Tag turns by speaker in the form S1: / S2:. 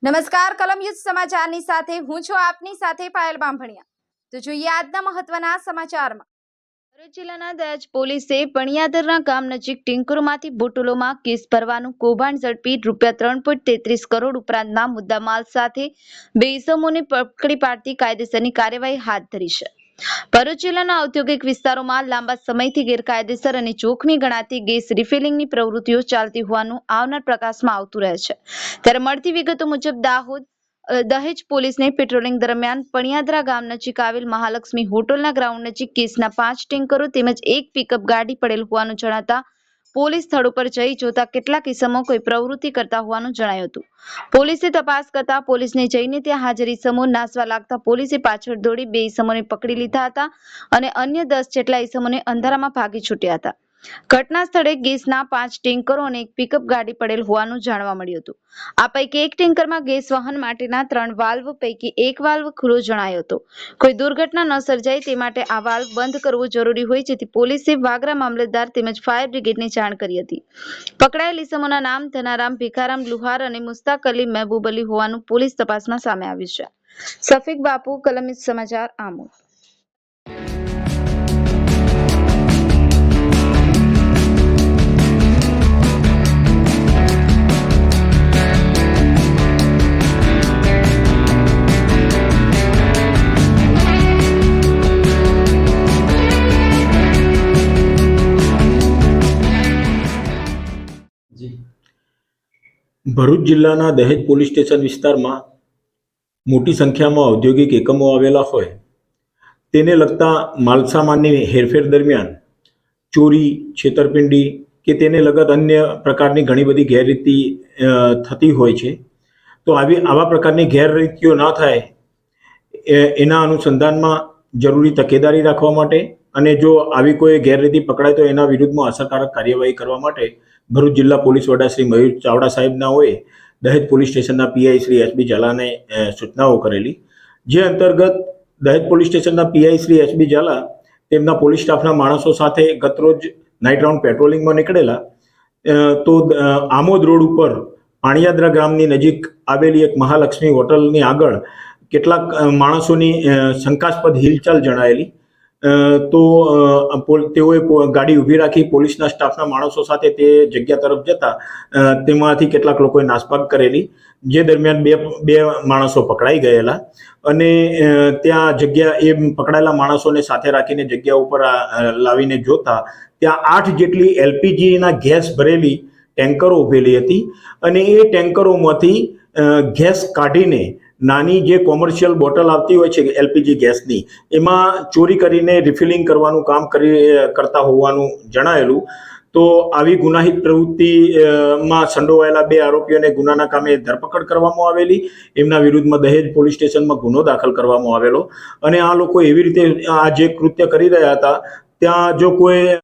S1: નમસ્કાર કલમ યુદ્ધ સમાચારની સાથે હું છું આપની સાથે પાયલ બામભણિયા। તો જોઈએ આજના મહત્વના સમાચારમાં। ભરૂચ જિલ્લાના દહેજ પોલીસે પણિયાદરના ગામ નજીક ટિંકરોમાંથી બોટલોમાં કેસ ભરવાનું કૌભાંડ ઝડપી ₹3.33 કરોડ ઉપરાંતના મુદ્દામાલ સાથે 2 ઇસમોને પકડી પાડતી કાયદેસરની કાર્યવાહી હાથ ધરી છે। ભરૂચ જિલ્લાના ઔદ્યોગિક વિસ્તારોમાં લાંબા સમયથી ગેરકાયદેસર અને જોખમી ગણાતી ગેસ રિફિલિંગની પ્રવૃત્તિઓ ચાલતી હોવાનું આવનાર પ્રકાશમાં આવતું રહે છે। ત્યારે મળતી વિગતો મુજબ દહેજ પોલીસને પેટ્રોલિંગ દરમિયાન પણિયાદરા ગામ નજીક આવેલ મહાલક્ષ્મી હોટલના ગ્રાઉન્ડ નજીક કેસના 5 ટેન્કરો તેમજ એક પિકઅપ ગાડી પડેલ હોવાનું જણાતા પોલીસ સ્થળ ઉપર જઈ જોતા કેટલાક ઇસમો કોઈ પ્રવૃત્તિ કરતા હોવાનું જણાયું હતું। પોલીસે તપાસ કરતા પોલીસને જઈને ત્યાં હાજર ઇસમો નાસવા લાગતા પોલીસે પાછળ દોડી 2 ઇસમોને પકડી લીધા હતા અને અન્ય 10 જેટલા ઇસમોને અંધારામાં ભાગી છૂટ્યા હતા। ઘટના સ્થળે ગેસના 5 ટેન્કરો અને એક પિકઅપ ગાડી પડેલ હોવાનું જાણવા મળ્યું હતું। આ પૈકી એક ટેન્કરમાં ગેસ વહન માટેના 3 વાલ્વ પૈકી એક વાલ્વ ખુલ્લો જણાયો હતો। કોઈ દુર્ઘટના ન સર્જાય તે માટે આ વાલ્વ બંધ કરવો જરૂરી હોય જેથી પોલીસે વાગરા મામલતદાર તેમજ ફાયર બ્રિગેડને જાણ કરી હતી। પકડાયેલ ઇસમોના નામ ધનારામ, ભીખારામ લુહાર અને મુસ્તાક અલી મહેબૂબ અલી હોવાનું પોલીસ તપાસમાં સામે આવ્યું છે। સફીક બાપુ, કલમ યુદ્ધ સમાચાર, આમોદ।
S2: ભરૂચ જિલ્લાના દહેજ પોલીસ સ્ટેશન વિસ્તારમાં મોટી સંખ્યામાં ઔદ્યોગિક એકમો આવેલા હોય તેને લગતા માલસામાનની હેરફેર દરમિયાન ચોરી, છેતરપિંડી કે તેને લગત અન્ય પ્રકારની ઘણી બધી ગેરરીતિ થતી હોય છે। તો આવા પ્રકારની ગેરરીતિઓ ન થાય એના અનુસંધાનમાં જરૂરી તકેદારી રાખવા માટે અને જો આવી કોઈ ગેરરીતિ પકડાય તો એના વિરુદ્ધમાં અસરકારક કાર્યવાહી કરવા માટે ભરૂચ જિલ્લા પોલીસ વડા શ્રી મયુર ચાવડા સાહેબનાઓએ દહેજ પોલીસ સ્ટેશનના પીઆઈ શ્રી એસબી ઝાલાને સૂચનાઓ કરેલી, જે અંતર્ગત દહેજ પોલીસ સ્ટેશનના પીઆઈ શ્રી એસબી ઝાલા તેમના પોલીસ સ્ટાફના માણસો સાથે ગતરોજ નાઇટ રાઉન્ડ પેટ્રોલિંગમાં નીકળેલા તો આમોદ રોડ ઉપર પાણિયાદરા ગામની નજીક આવેલી એક મહાલક્ષ્મી હોટલની આગળ કેટલાક માણસોની શંકાસ્પદ હિલચાલ જણાયેલી। તો તેઓએ ગાડી ઊભી રાખી પોલીસના સ્ટાફના માણસો સાથે તે જગ્યા તરફ જતા તેમાંથી કેટલાક લોકોએ નાસભાગ કરેલી, જે દરમિયાન બે માણસો પકડાઈ ગયેલા અને ત્યાં એ પકડાયેલા માણસોને સાથે રાખીને જગ્યા ઉપર લાવીને જોતા ત્યાં 8 જેટલી એલપીજીના ગેસ ભરેલી ટેન્કરો ઉભેલી હતી અને એ ટેન્કરોમાંથી ગેસ કાઢીને નાની જે કોમર્શિયલ બોટલ આવતી હોય છે એલપીજી ગેસની, એમાં ચોરી કરીને રિફિલિંગ કરવાનું કામ કરતા હોવાનું જણાયેલું। તો આવી ગુનાહિત પ્રવૃત્તિમાં સંડોવાયેલા 2 આરોપીઓને ગુનાના કામે ધરપકડ કરવામાં આવેલી, એમના વિરુદ્ધમાં દહેજ પોલીસ સ્ટેશનમાં ગુનો દાખલ કરવામાં આવેલો અને આ લોકો એવી રીતે આ જે કૃત્ય કરી રહ્યા હતા ત્યાં જો કોઈ